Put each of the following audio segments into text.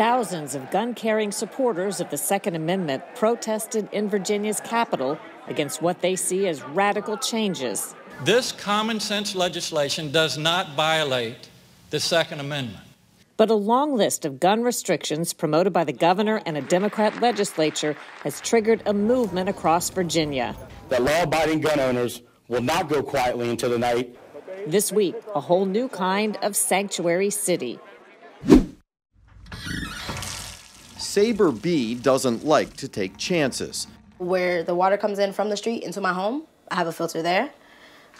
Thousands of gun-carrying supporters of the Second Amendment protested in Virginia's capital against what they see as radical changes. This common-sense legislation does not violate the Second Amendment. But a long list of gun restrictions promoted by the governor and a Democrat legislature has triggered a movement across Virginia. That law-abiding gun owners will not go quietly into the night. This week, a whole new kind of sanctuary city. Saber B doesn't like to take chances. Where the water comes in from the street into my home, I have a filter there.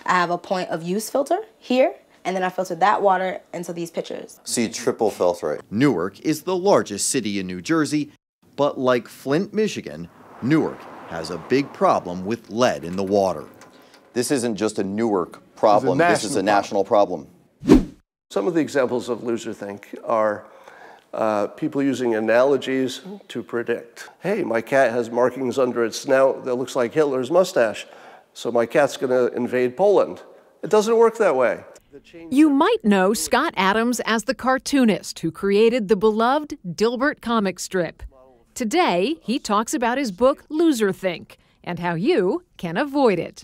I have a point of use filter here, and then I filter that water into these pitchers. So you triple filter it. Newark is the largest city in New Jersey, but like Flint, Michigan, Newark has a big problem with lead in the water. This isn't just a Newark problem, this is a national problem. Some of the examples of loserthink are people using analogies to predict. Hey, my cat has markings under its snout that looks like Hitler's mustache, so my cat's going to invade Poland. It doesn't work that way. You might know Scott Adams as the cartoonist who created the beloved Dilbert comic strip. Today, he talks about his book, Loserthink, and how you can avoid it.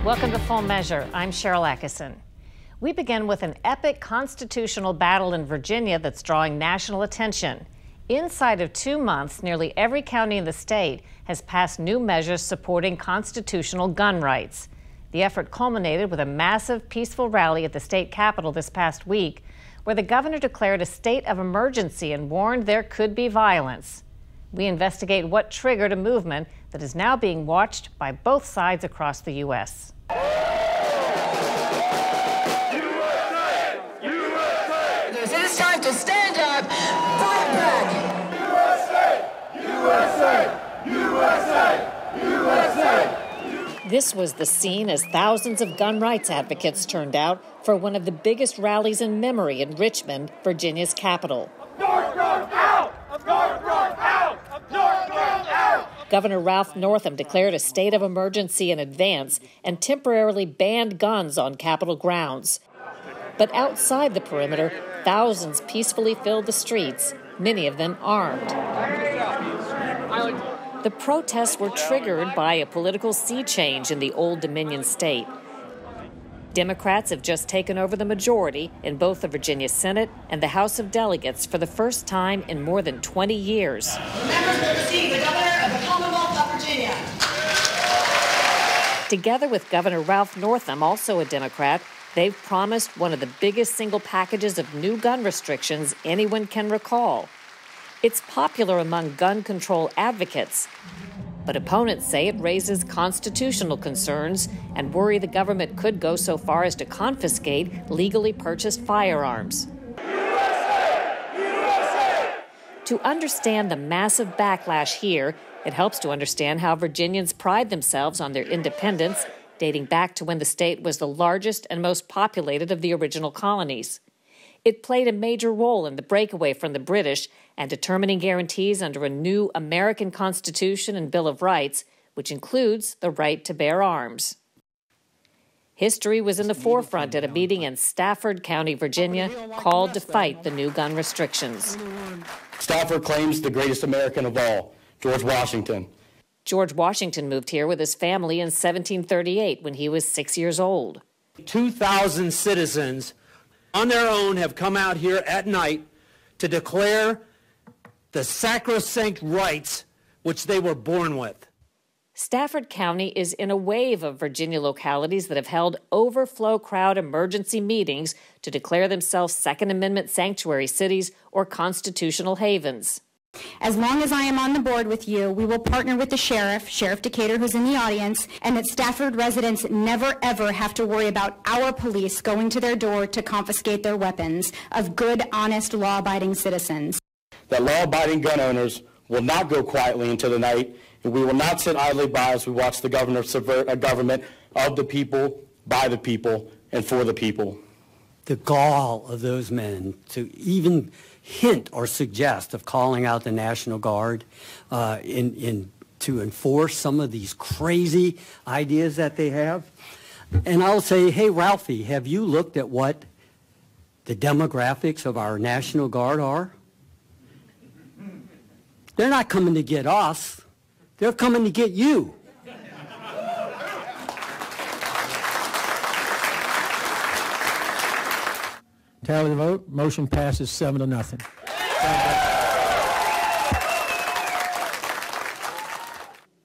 Welcome to Full Measure. I'm Sharyl Attkisson. We begin with an epic constitutional battle in Virginia that's drawing national attention. Inside of 2 months, nearly every county in the state has passed new measures supporting constitutional gun rights. The effort culminated with a massive, peaceful rally at the state capitol this past week, where the governor declared a state of emergency and warned there could be violence. We investigate what triggered a movement that is now being watched by both sides across the U.S. It's time to stand up, fight back. USA! USA! USA! USA! This was the scene as thousands of gun rights advocates turned out for one of the biggest rallies in memory in Richmond, Virginia's capital. North, North, out! North, North, out! North, North, out! Governor Ralph Northam declared a state of emergency in advance and temporarily banned guns on Capitol grounds. But outside the perimeter, thousands peacefully filled the streets, many of them armed. The protests were triggered by a political sea change in the Old Dominion state. Democrats have just taken over the majority in both the Virginia Senate and the House of Delegates for the first time in more than 20 years. Members will receive the governor of the Commonwealth of Virginia. Together with Governor Ralph Northam, also a Democrat, they've promised one of the biggest single packages of new gun restrictions anyone can recall. It's popular among gun control advocates, but opponents say it raises constitutional concerns and worry the government could go so far as to confiscate legally purchased firearms. USA! USA! To understand the massive backlash here, it helps to understand how Virginians pride themselves on their independence, dating back to when the state was the largest and most populated of the original colonies. It played a major role in the breakaway from the British and determining guarantees under a new American Constitution and Bill of Rights, which includes the right to bear arms. History was in the forefront at a meeting in Stafford County, Virginia, called to fight the new gun restrictions. Stafford claims the greatest American of all, George Washington. George Washington moved here with his family in 1738 when he was 6 years old. 2,000 citizens on their own have come out here at night to declare the sacrosanct rights which they were born with. Stafford County is in a wave of Virginia localities that have held overflow crowd emergency meetings to declare themselves Second Amendment sanctuary cities or constitutional havens. As long as I am on the board with you, we will partner with the Sheriff Decatur, who's in the audience, and that Stafford residents never, ever have to worry about our police going to their door to confiscate their weapons of good, honest, law-abiding citizens. That law-abiding gun owners will not go quietly into the night, and we will not sit idly by as we watch the governor subvert a government of the people, by the people, and for the people. the gall of those men to even hint or suggest of calling out the National Guard to enforce some of these crazy ideas that they have. And I'll say, hey, Ralphie, have you looked at what the demographics of our National Guard are? They're not coming to get us. They're coming to get you. Tally the vote. Motion passes 7-0.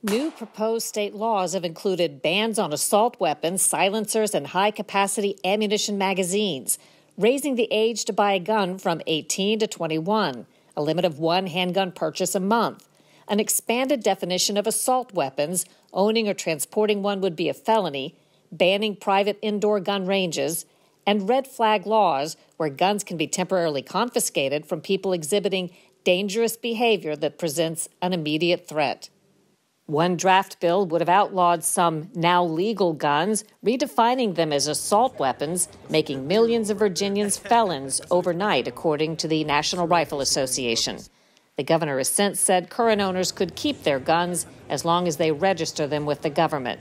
New proposed state laws have included bans on assault weapons, silencers, and high-capacity ammunition magazines, raising the age to buy a gun from 18 to 21, a limit of 1 handgun purchase a month, an expanded definition of assault weapons, owning or transporting one would be a felony, banning private indoor gun ranges, and red flag laws where guns can be temporarily confiscated from people exhibiting dangerous behavior that presents an immediate threat. One draft bill would have outlawed some now legal guns, redefining them as assault weapons, making millions of Virginians felons overnight, according to the National Rifle Association. The governor has since said current owners could keep their guns as long as they register them with the government.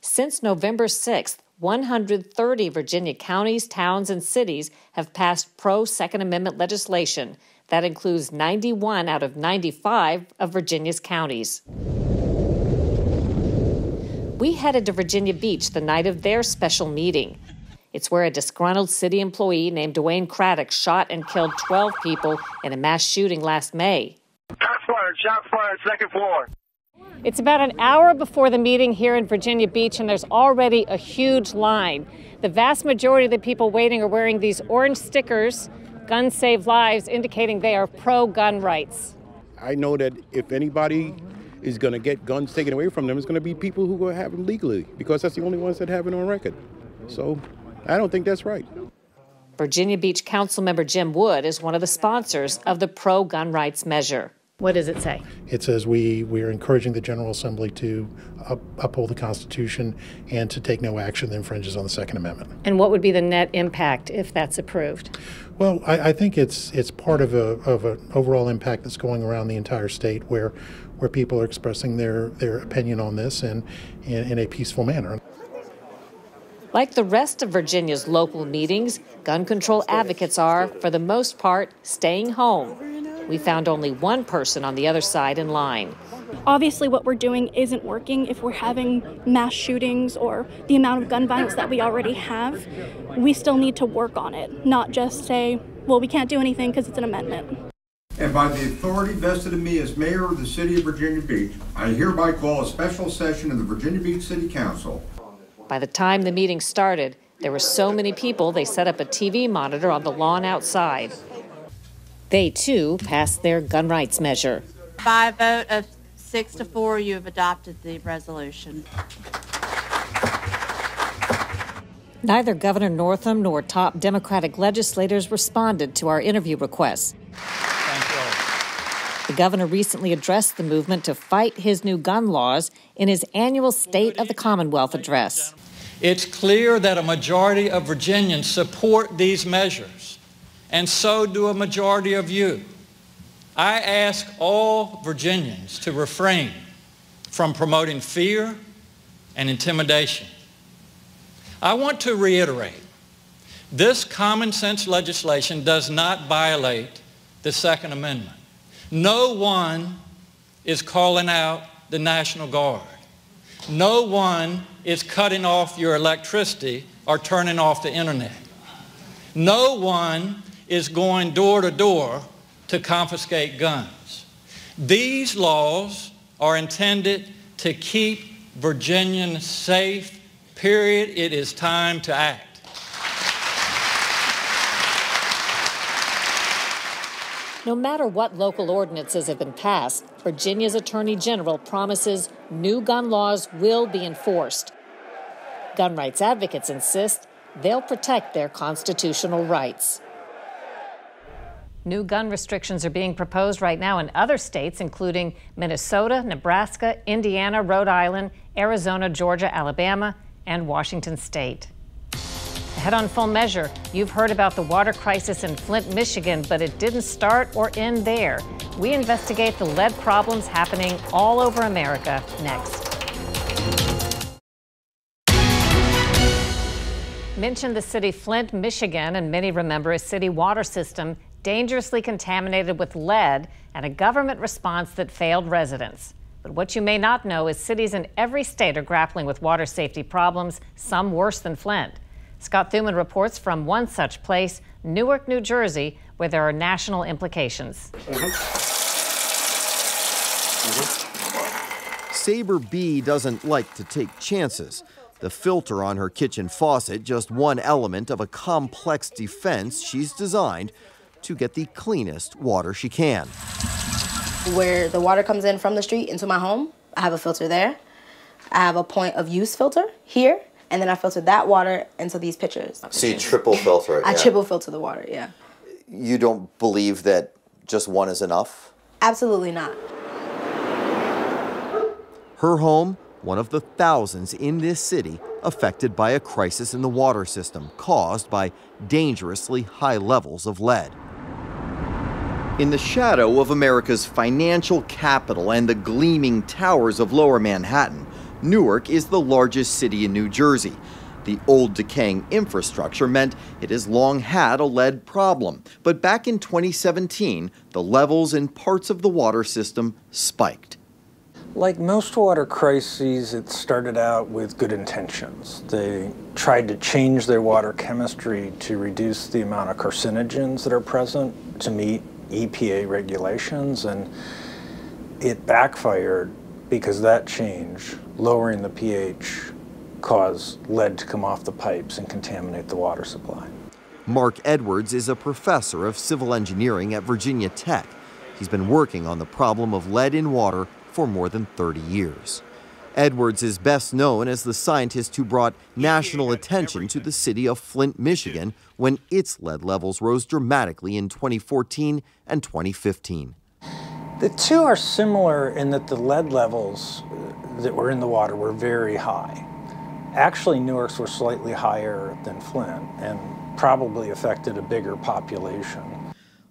Since November 6th, 130 Virginia counties, towns, and cities have passed pro-Second Amendment legislation. That includes 91 out of 95 of Virginia's counties. We headed to Virginia Beach the night of their special meeting. It's where a disgruntled city employee named Dwayne Craddock shot and killed 12 people in a mass shooting last May. Shots fired, second floor. It's about an hour before the meeting here in Virginia Beach, and there's already a huge line. The vast majority of the people waiting are wearing these orange stickers, Guns Save Lives, indicating they are pro-gun rights. I know that if anybody is going to get guns taken away from them, it's going to be people who have them legally, because that's the only ones that have it on record. So I don't think that's right. Virginia Beach Councilmember Jim Wood is one of the sponsors of the pro-gun rights measure. What does it say? It says we are encouraging the General Assembly to uphold the Constitution and to take no action that infringes on the Second Amendment. And what would be the net impact if that's approved? Well, I think it's part of an overall impact that's going around the entire state, where people are expressing their opinion on this in a peaceful manner. Like the rest of Virginia's local meetings, gun control advocates are, for the most part, staying home. We found only one person on the other side in line. Obviously, what we're doing isn't working. If we're having mass shootings or the amount of gun violence that we already have, we still need to work on it, not just say, well, we can't do anything because it's an amendment. And by the authority vested in me as mayor of the city of Virginia Beach, I hereby call a special session of the Virginia Beach City Council. By the time the meeting started, there were so many people they set up a TV monitor on the lawn outside. They, too, passed their gun rights measure. By a vote of 6-4, you have adopted the resolution. Neither Governor Northam nor top Democratic legislators responded to our interview requests. The governor recently addressed the movement to fight his new gun laws in his annual State of the Commonwealth address. It's clear that a majority of Virginians support these measures, and so do a majority of you. I ask all Virginians to refrain from promoting fear and intimidation. I want to reiterate, this common sense legislation does not violate the Second Amendment. No one is calling out the National Guard. No one is cutting off your electricity or turning off the internet. No one is going door to door to confiscate guns. These laws are intended to keep Virginians safe, period. It is time to act. No matter what local ordinances have been passed, Virginia's Attorney General promises new gun laws will be enforced. Gun rights advocates insist they'll protect their constitutional rights. New gun restrictions are being proposed right now in other states, including Minnesota, Nebraska, Indiana, Rhode Island, Arizona, Georgia, Alabama, and Washington State. Ahead on Full Measure, you've heard about the water crisis in Flint, Michigan, but it didn't start or end there. We investigate the lead problems happening all over America next. Mention the city Flint, Michigan, and many remember a city water system dangerously contaminated with lead and a government response that failed residents. But what you may not know is cities in every state are grappling with water safety problems, some worse than Flint. Scott Thuman reports from one such place, Newark, New Jersey, where there are national implications. Saber B doesn't like to take chances. The filter on her kitchen faucet, just one element of a complex defense she's designed to get the cleanest water she can. Where the water comes in from the street into my home, I have a filter there. I have a point of use filter here, and then I filter that water into these pitchers. So you triple filter it? I triple filter the water, yeah. You don't believe that just one is enough? Absolutely not. Her home, one of the thousands in this city affected by a crisis in the water system caused by dangerously high levels of lead. In the shadow of America's financial capital and the gleaming towers of Lower Manhattan, Newark is the largest city in New Jersey. The old decaying infrastructure meant it has long had a lead problem. But back in 2017, the levels in parts of the water system spiked. Like most water crises, it started out with good intentions. They tried to change their water chemistry to reduce the amount of carcinogens that are present to meet EPA regulations, and it backfired because that change, lowering the pH, caused lead to come off the pipes and contaminate the water supply. Mark Edwards is a professor of civil engineering at Virginia Tech. He's been working on the problem of lead in water for more than 30 years. Edwards is best known as the scientist who brought national attention to the city of Flint, Michigan, when its lead levels rose dramatically in 2014 and 2015. The two are similar in that the lead levels that were in the water were very high. Actually, Newark's were slightly higher than Flint and probably affected a bigger population.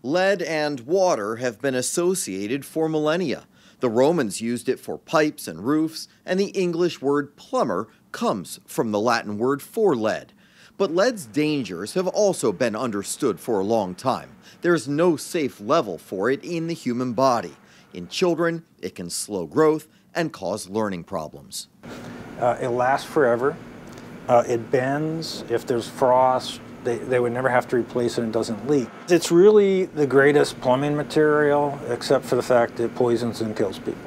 Lead and water have been associated for millennia. The Romans used it for pipes and roofs, and the English word plumber comes from the Latin word for lead. But lead's dangers have also been understood for a long time. There's no safe level for it in the human body. In children, it can slow growth and cause learning problems. It lasts forever. It bends. If there's frost, they would never have to replace it and it doesn't leak. It's really the greatest plumbing material, except for the fact it poisons and kills people.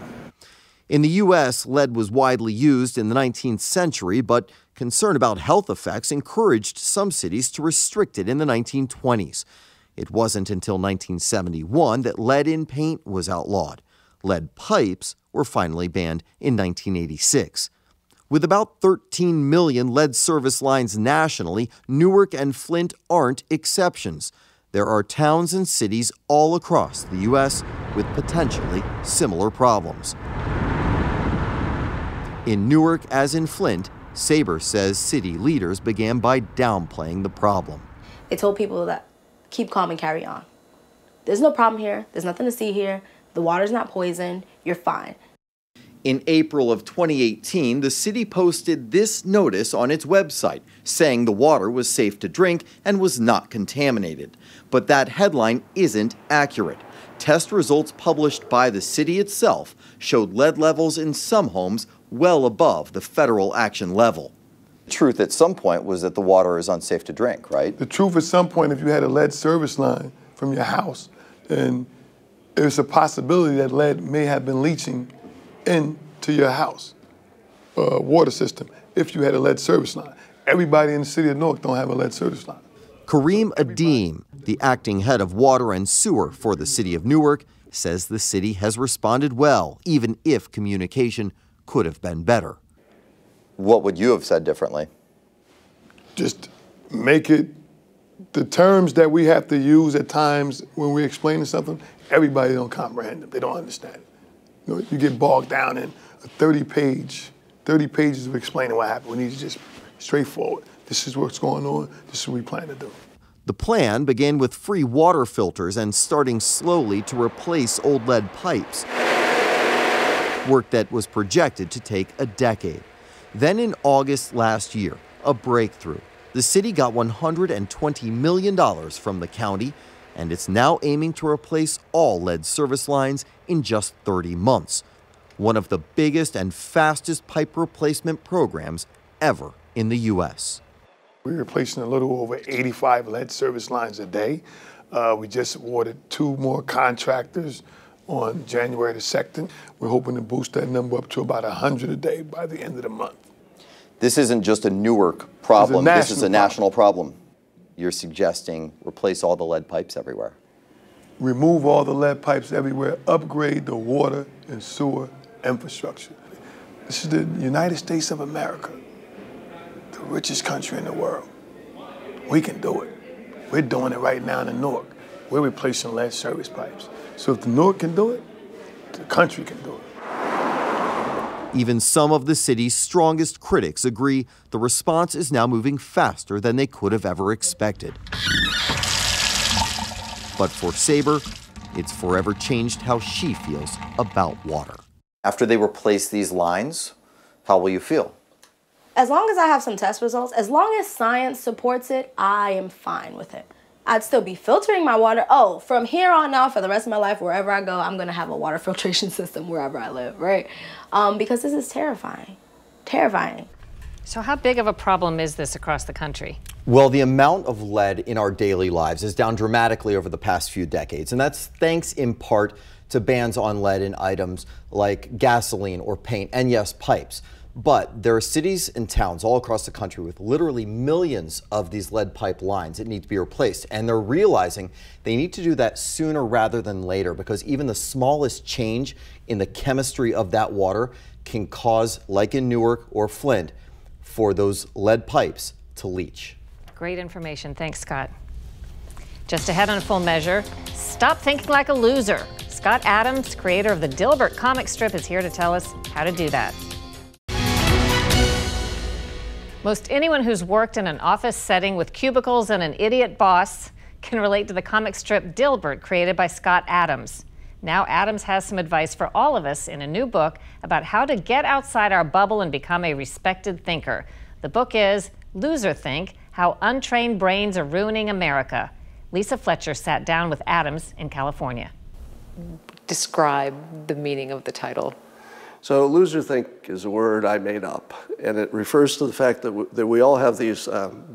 In the U.S., lead was widely used in the 19th century, but concern about health effects encouraged some cities to restrict it in the 1920s. It wasn't until 1971 that lead in paint was outlawed. Lead pipes were finally banned in 1986. With about 13 million lead service lines nationally, Newark and Flint aren't exceptions. There are towns and cities all across the U.S. with potentially similar problems. In Newark, as in Flint, Saber says city leaders began by downplaying the problem. They told people that keep calm and carry on. There's no problem here. There's nothing to see here. The water's not poisoned. You're fine. In April of 2018, the city posted this notice on its website saying the water was safe to drink and was not contaminated. But that headline isn't accurate. Test results published by the city itself showed lead levels in some homes well above the federal action level. The truth at some point was that the water is unsafe to drink, right? The truth at some point, if you had a lead service line from your house, then there's a possibility that lead may have been leaching into your house water system if you had a lead service line. Everybody in the city of Newark don't have a lead service line. Kareem Adeem, the acting head of water and sewer for the city of Newark, says the city has responded well, even if communication could have been better. What would you have said differently? Just make it the terms that we have to use at times when we're explaining something, everybody don't comprehend them. They don't understand it. You know, you get bogged down in a 30 pages of explaining what happened. We need to just straightforward. this is what's going on, this is what we plan to do. The plan began with free water filters and starting slowly to replace old lead pipes, work that was projected to take a decade. Then in August last year, a breakthrough. The city got $120 million from the county, and it's now aiming to replace all lead service lines in just 30 months. One of the biggest and fastest pipe replacement programs ever in the U.S. We're replacing a little over 85 lead service lines a day. We just awarded 2 more contractors on January the 2nd. We're hoping to boost that number up to about 100 a day by the end of the month. This isn't just a Newark problem. This is a national problem. You're suggesting replace all the lead pipes everywhere. Remove all the lead pipes everywhere, upgrade the water and sewer infrastructure. This is the United States of America, the richest country in the world. We can do it. We're doing it right now in Newark. We're replacing lead service pipes. So if the Newark can do it, the country can do it. Even some of the city's strongest critics agree the response is now moving faster than they could have ever expected. But for Saber, it's forever changed how she feels about water. After they replace these lines, how will you feel? As long as I have some test results, as long as science supports it, I am fine with it. I'd still be filtering my water. Oh, from here on out, for the rest of my life, wherever I go, I'm gonna have a water filtration system wherever I live, right? Because this is terrifying, terrifying. So how big of a problem is this across the country? Well, the amount of lead in our daily lives is down dramatically over the past few decades, and that's thanks in part to bans on lead in items like gasoline or paint, and yes, pipes. But there are cities and towns all across the country with literally millions of these lead pipe lines that need to be replaced. And they're realizing they need to do that sooner rather than later, because even the smallest change in the chemistry of that water can cause, like in Newark or Flint, for those lead pipes to leach. Great information. Thanks, Scott. Just ahead on Full Measure, stop thinking like a loser. Scott Adams, creator of the Dilbert comic strip, is here to tell us how to do that. Most anyone who's worked in an office setting with cubicles and an idiot boss can relate to the comic strip Dilbert, created by Scott Adams. Now Adams has some advice for all of us in a new book about how to get outside our bubble and become a respected thinker. The book is Loser Think: How Untrained Brains Are Ruining America. Lisa Fletcher sat down with Adams in California. Describe the meaning of the title. So loser think is a word I made up, and it refers to the fact that we all have these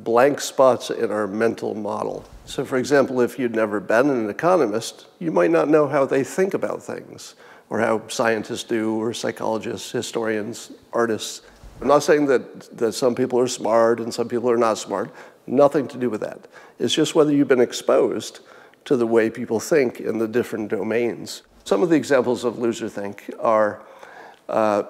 blank spots in our mental model. So for example, if you'd never been an economist, you might not know how they think about things, or how scientists do, or psychologists, historians, artists. I'm not saying that some people are smart and some people are not smart. Nothing to do with that. It's just whether you've been exposed to the way people think in the different domains. Some of the examples of loser think are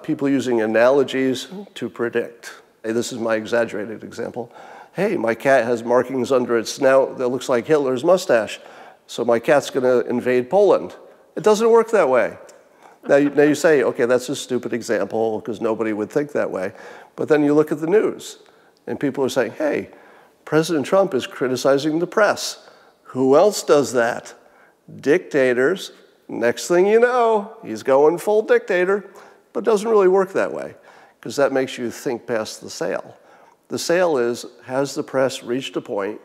people using analogies to predict. Hey, this is my exaggerated example. Hey, my cat has markings under its snout that looks like Hitler's mustache, so my cat's going to invade Poland. It doesn't work that way. Now you say, okay, that's a stupid example because nobody would think that way. But then you look at the news, and people are saying, hey, President Trump is criticizing the press. Who else does that? Dictators. Next thing you know, he's going full dictator. But it doesn't really work that way, because that makes you think past the sale. The sale is, has the press reached a point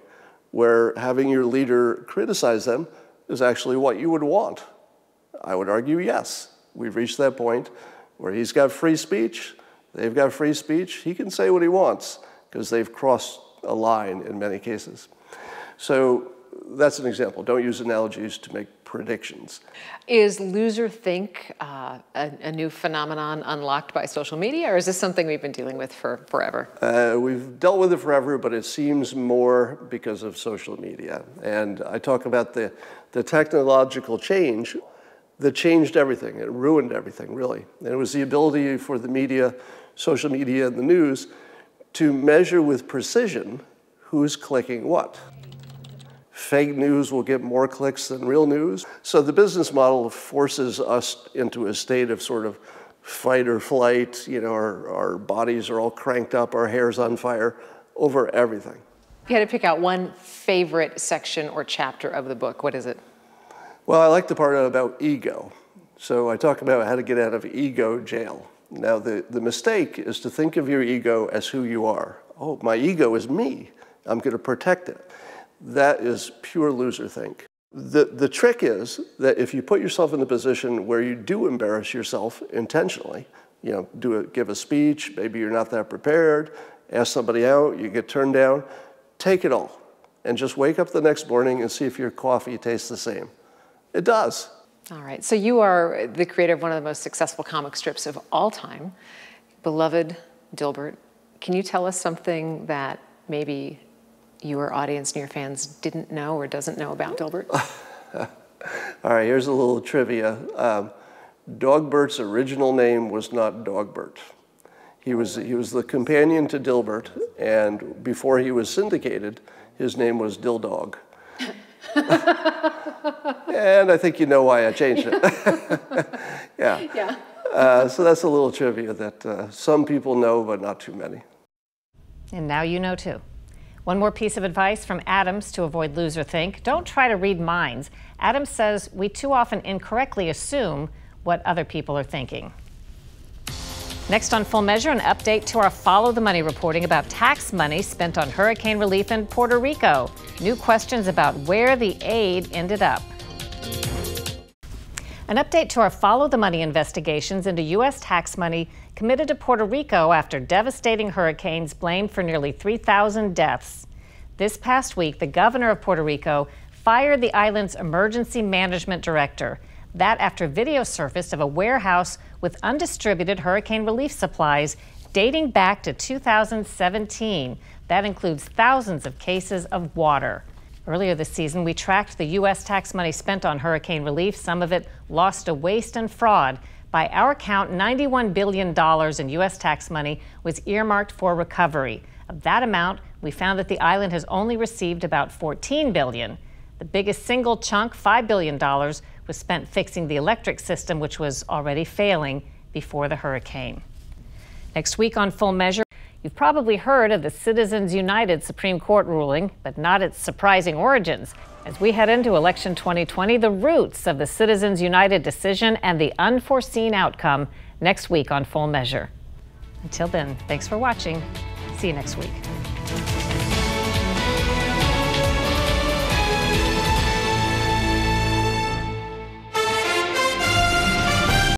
where having your leader criticize them is actually what you would want? I would argue yes. We've reached that point where he's got free speech, they've got free speech, he can say what he wants, because they've crossed a line in many cases. So that's an example. Don't use analogies to make predictions. Is loser think a new phenomenon unlocked by social media, or is this something we've been dealing with for forever? We've dealt with it forever, but it seems more because of social media. And I talk about the technological change that changed everything. It ruined everything, really. And it was the ability for the media, social media and the news, to measure with precision who's clicking what. Fake news will get more clicks than real news. So the business model forces us into a state of sort of fight or flight. You know, our bodies are all cranked up, our hair's on fire, over everything. If you had to pick out one favorite section or chapter of the book, what is it? Well, I like the part about ego. So I talk about how to get out of ego jail. Now, the mistake is to think of your ego as who you are. Oh, my ego is me. I'm going to protect it. That is pure loser think. The trick is that if you put yourself in the position where you do embarrass yourself intentionally, you know, give a speech, maybe you're not that prepared, ask somebody out, you get turned down, take it all. And just wake up the next morning and see if your coffee tastes the same. It does. All right, so you are the creator of one of the most successful comic strips of all time, beloved Dilbert. Can you tell us something that maybe your audience and your fans didn't know or doesn't know about Dilbert? All right, here's a little trivia. Dogbert's original name was not Dogbert. He was the companion to Dilbert, and before he was syndicated, his name was Dildog. And I think you know why I changed it. Yeah. So that's a little trivia that some people know, but not too many. And now you know too. One more piece of advice from Adams to avoid loser think. Don't try to read minds. Adams says we too often incorrectly assume what other people are thinking. Next on Full Measure, an update to our Follow the Money reporting about tax money spent on hurricane relief in Puerto Rico. New questions about where the aid ended up. An update to our Follow the Money investigations into U.S. tax money committed to Puerto Rico after devastating hurricanes blamed for nearly 3,000 deaths. This past week, the governor of Puerto Rico fired the island's emergency management director. That after video surfaced of a warehouse with undistributed hurricane relief supplies dating back to 2017. That includes thousands of cases of water. Earlier this season, we tracked the U.S. tax money spent on hurricane relief, some of it lost to waste and fraud. By our count, $91 billion in U.S. tax money was earmarked for recovery. Of that amount, we found that the island has only received about $14 billion. The biggest single chunk, $5 billion, was spent fixing the electric system, which was already failing before the hurricane. Next week on Full Measure, you've probably heard of the Citizens United Supreme Court ruling, but not its surprising origins. As we head into election 2020, the roots of the Citizens United decision and the unforeseen outcome next week on Full Measure. Until then, thanks for watching. See you next week.